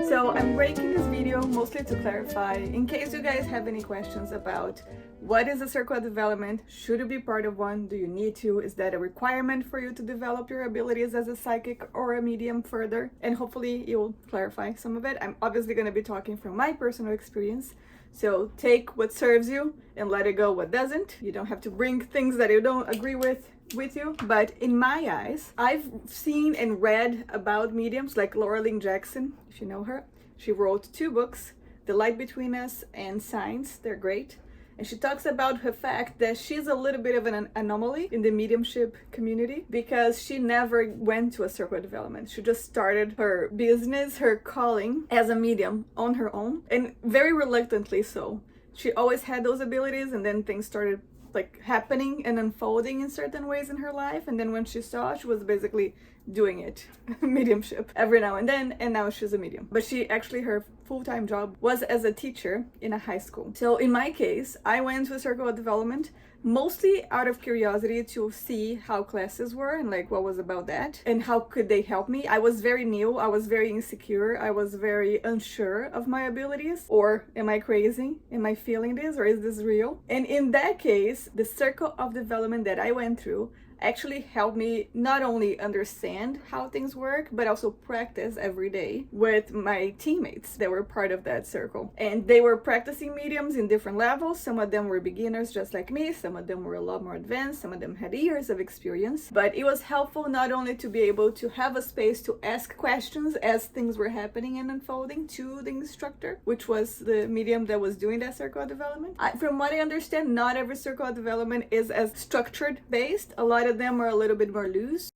So I'm breaking this video mostly to clarify, in case you guys have any questions about what is a circle of development, should you be part of one, do you need to, is that a requirement for you to develop your abilities as a psychic or a medium further, and hopefully you'll clarify some of it. I'm obviously going to be talking from my personal experience, so take what serves you and let it go what doesn't. You don't have to bring things that you don't agree with you, but in my eyes, I've seen and read about mediums like Laura Jackson, if you know her. She wrote 2 books, The Light Between Us and Signs. They're great. And she talks about the fact that she's a little bit of an anomaly in the mediumship community because she never went to a circle of development. She just started her business, her calling as a medium on her own, and very reluctantly so. She always had those abilities, and then things started like happening and unfolding in certain ways in her life, and then when she saw, she was basically doing it mediumship every now and then, and now she's a medium. But she actually, her full-time job was as a teacher in a high school. So in my case, I went to a circle of development mostly out of curiosity to see how classes were and like what was about that and how could they help me. I was very new, I was very insecure, I was very unsure of my abilities. Or am I crazy? Am I feeling this, or is this real? And in that case, the circle of development that I went through actually helped me not only understand how things work, but also practice every day with my teammates that were part of that circle. And they were practicing mediums in different levels. Some of them were beginners just like me, some of them were a lot more advanced, some of them had years of experience. But it was helpful not only to be able to have a space to ask questions as things were happening and unfolding to the instructor, which was the medium that was doing that circle of development. From what I understand, not every circle of development is as structured based. A lot of them are a little bit more loose.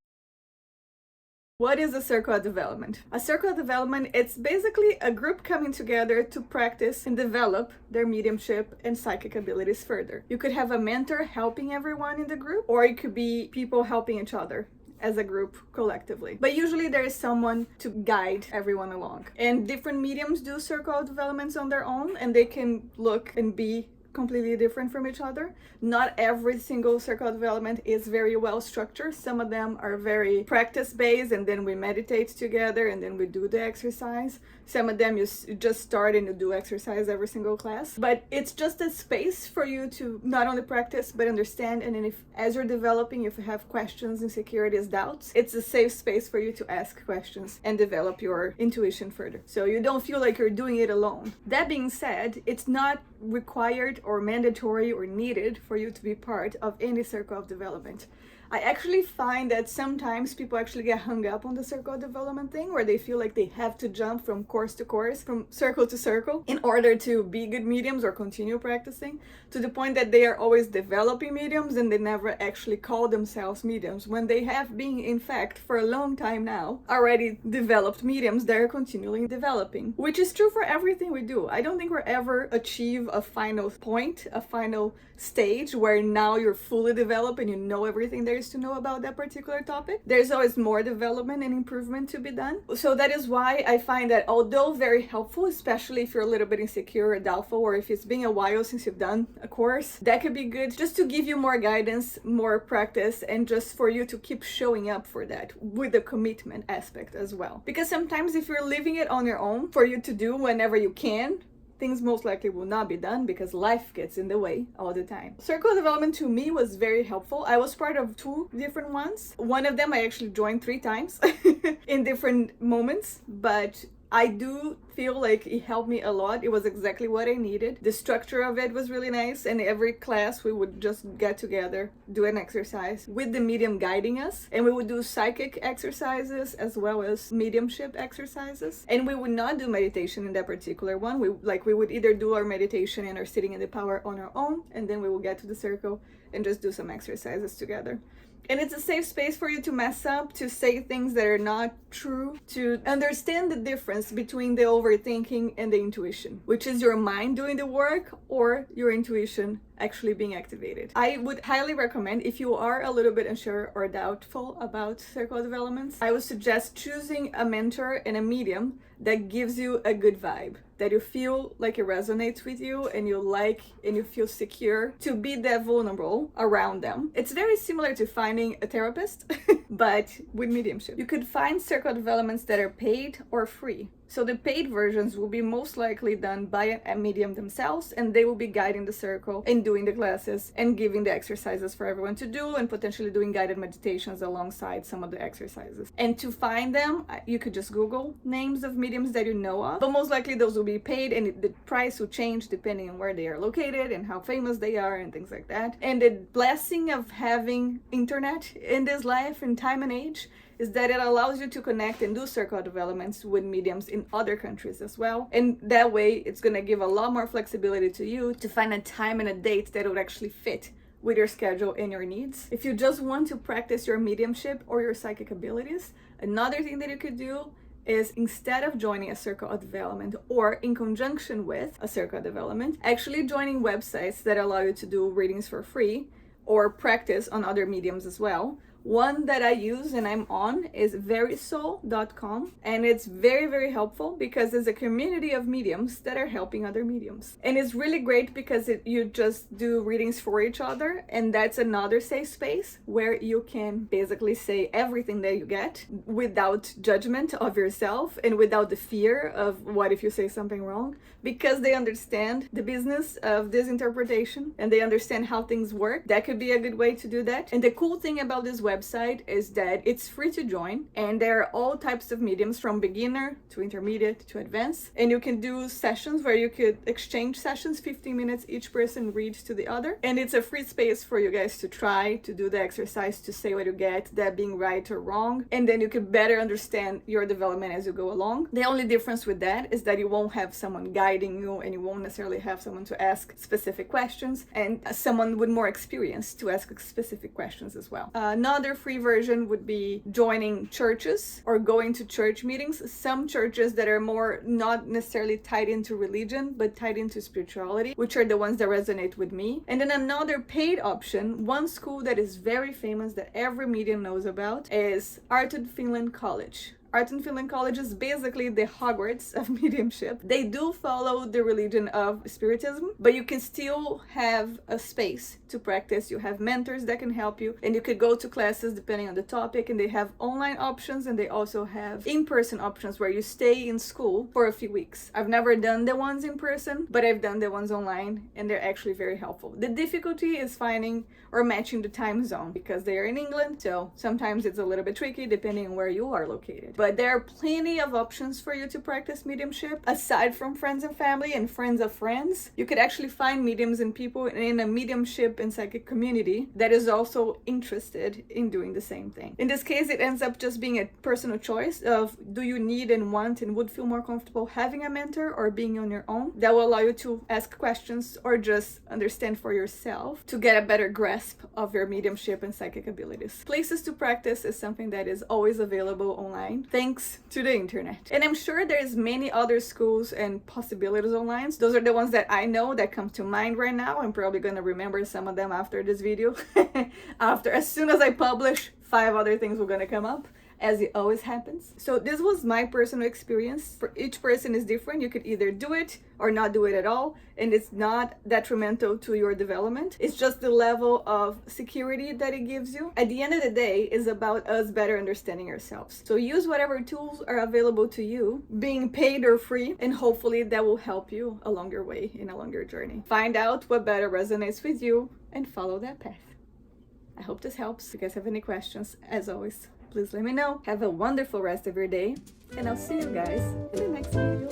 What is a circle of development? A circle of development, it's basically a group coming together to practice and develop their mediumship and psychic abilities further. You could have a mentor helping everyone in the group, or it could be people helping each other as a group collectively. But usually there is someone to guide everyone along. And different mediums do circle of developments on their own, and they can look and be completely different from each other. Not every single circle of development is very well structured. Some of them are very practice based, and then we meditate together and then we do the exercise. Some of them you just start and you do exercise every single class. But it's just a space for you to not only practice but understand, and then if as you're developing, if you have questions, insecurities, doubts, it's a safe space for you to ask questions and develop your intuition further, so you don't feel like you're doing it alone. That being said, it's not required or mandatory or needed for you to be part of any circle of development. I actually find that sometimes people actually get hung up on the circle of development thing, where they feel like they have to jump from course to course, from circle to circle, in order to be good mediums or continue practicing, to the point that they are always developing mediums and they never actually call themselves mediums, when they have been, in fact, for a long time now, already developed mediums that are continually developing, which is true for everything we do. I don't think we'll ever achieve a final point, a final stage where now you're fully developed and you know everything there is to know about that particular topic. There's always more development and improvement to be done. So that is why I find that, although very helpful, especially if you're a little bit insecure or doubtful, or if it's been a while since you've done a course, that could be good just to give you more guidance, more practice, and just for you to keep showing up for that with the commitment aspect as well. Because sometimes if you're leaving it on your own for you to do whenever you can, things most likely will not be done because life gets in the way all the time. Circle development to me was very helpful. I was part of 2 different ones. One of them I actually joined 3 times in different moments, but I do feel like it helped me a lot. It was exactly what I needed. The structure of it was really nice, and every class we would just get together, do an exercise with the medium guiding us, and we would do psychic exercises as well as mediumship exercises. And we would not do meditation in that particular one. We would either do our meditation and our sitting in the power on our own, and then we would get to the circle and just do some exercises together. And it's a safe space for you to mess up, to say things that are not true, to understand the difference between the overthinking and the intuition, which is your mind doing the work or your intuition actually being activated. I would highly recommend, if you are a little bit unsure or doubtful about circle developments, I would suggest choosing a mentor and a medium that gives you a good vibe, that you feel like it resonates with you and you like and you feel secure to be that vulnerable around them. It's very similar to finding a therapist, but with mediumship. You could find circle developments that are paid or free. So the paid versions will be most likely done by a medium themselves, and they will be guiding the circle and doing the classes and giving the exercises for everyone to do, and potentially doing guided meditations alongside some of the exercises. And to find them, you could just Google names of mediums that you know of, but most likely those will be paid, and the price will change depending on where they are located and how famous they are and things like that. And the blessing of having internet in this life and time and age is that it allows you to connect and do circle developments with mediums in other countries as well. And that way, it's gonna give a lot more flexibility to you to find a time and a date that would actually fit with your schedule and your needs. If you just want to practice your mediumship or your psychic abilities, another thing that you could do is, instead of joining a circle of development or in conjunction with a circle of development, actually joining websites that allow you to do readings for free or practice on other mediums as well. One that I use and I'm on is verysoul.com, and it's very, very helpful because there's a community of mediums that are helping other mediums. And it's really great because you just do readings for each other, and that's another safe space where you can basically say everything that you get without judgment of yourself and without the fear of what if you say something wrong, because they understand the business of this interpretation and they understand how things work. That could be a good way to do that. And the cool thing about this website is that it's free to join, and there are all types of mediums from beginner to intermediate to advanced, and you can do sessions where you could exchange sessions, 15 minutes each person reads to the other, and it's a free space for you guys to try to do the exercise, to say what you get, that being right or wrong, and then you can better understand your development as you go along. The only difference with that is that you won't have someone guiding you, and you won't necessarily have someone to ask specific questions, and someone with more experience to ask specific questions as well. Another free version would be joining churches or going to church meetings. Some churches that are more not necessarily tied into religion, but tied into spirituality, which are the ones that resonate with me. And then another paid option, one school that is very famous that every medium knows about, is Art in Finland College. Art in Finland College is basically the Hogwarts of mediumship. They do follow the religion of spiritism, but you can still have a space to practice. You have mentors that can help you, and you could go to classes depending on the topic, and they have online options, and they also have in-person options where you stay in school for a few weeks. I've never done the ones in person, but I've done the ones online, and they're actually very helpful. The difficulty is finding or matching the time zone because they are in England, so sometimes it's a little bit tricky depending on where you are located. But there are plenty of options for you to practice mediumship. Aside from friends and family and friends of friends, you could actually find mediums and people in a mediumship and psychic community that is also interested in doing the same thing. In this case, it ends up just being a personal choice of, do you need and want and would feel more comfortable having a mentor or being on your own? That will allow you to ask questions or just understand for yourself to get a better grasp of your mediumship and psychic abilities. Places to practice is something that is always available online, thanks to the internet. And I'm sure there's many other schools and possibilities online. Those are the ones that I know that come to mind right now. I'm probably gonna remember some of them after this video. As soon as I publish, 5 other things will gonna come up, as it always happens. So this was my personal experience. For each person is different. You could either do it or not do it at all, and it's not detrimental to your development. It's just the level of security that it gives you. At the end of the day, it's about us better understanding ourselves. So use whatever tools are available to you, being paid or free, and hopefully that will help you along your way and along your journey. Find out what better resonates with you and follow that path. I hope this helps. If you guys have any questions, as always, please let me know. Have a wonderful rest of your day, and I'll see you guys in the next video.